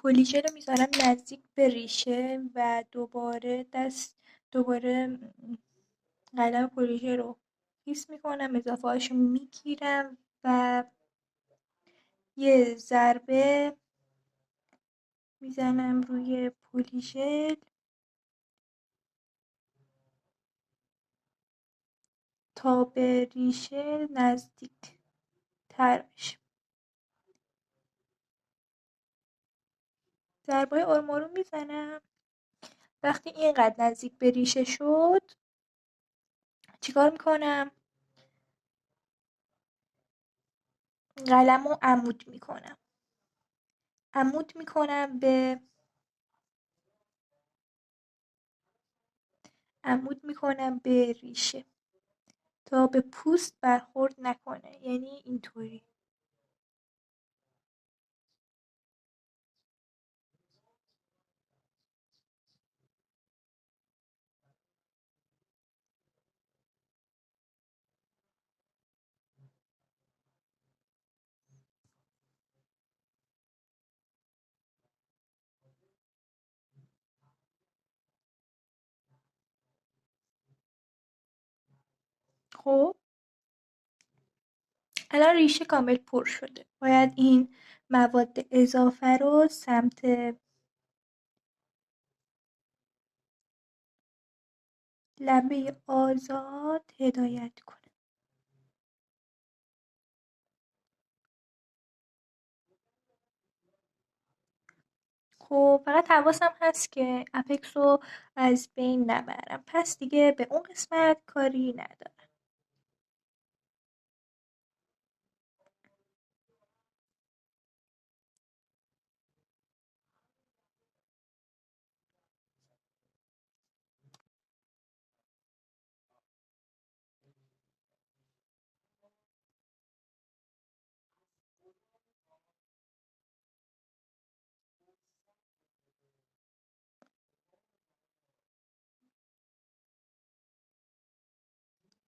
پلیشه رو میذارم نزدیک به ریشه و دوباره قلم پلیشه رو حس میکنم، اضافه هاشو میگیرم و یه ضربه میزنم روی پلیشه تا به ریشه نزدیک تر بشه. ضربای آروم آروم میزنم. وقتی اینقدر نزدیک به ریشه شد چیکار میکنم؟ قلم رو عمود میکنم به ریشه تا به پوست برخورد نکنه، یعنی اینطوری. خب الان ریشه کامل پر شده. باید این مواد اضافه رو سمت لبه آزاد هدایت کنه. خب فقط حواسم هست که اپکس رو از بین نبرم، پس دیگه به اون قسمت کاری ندارم.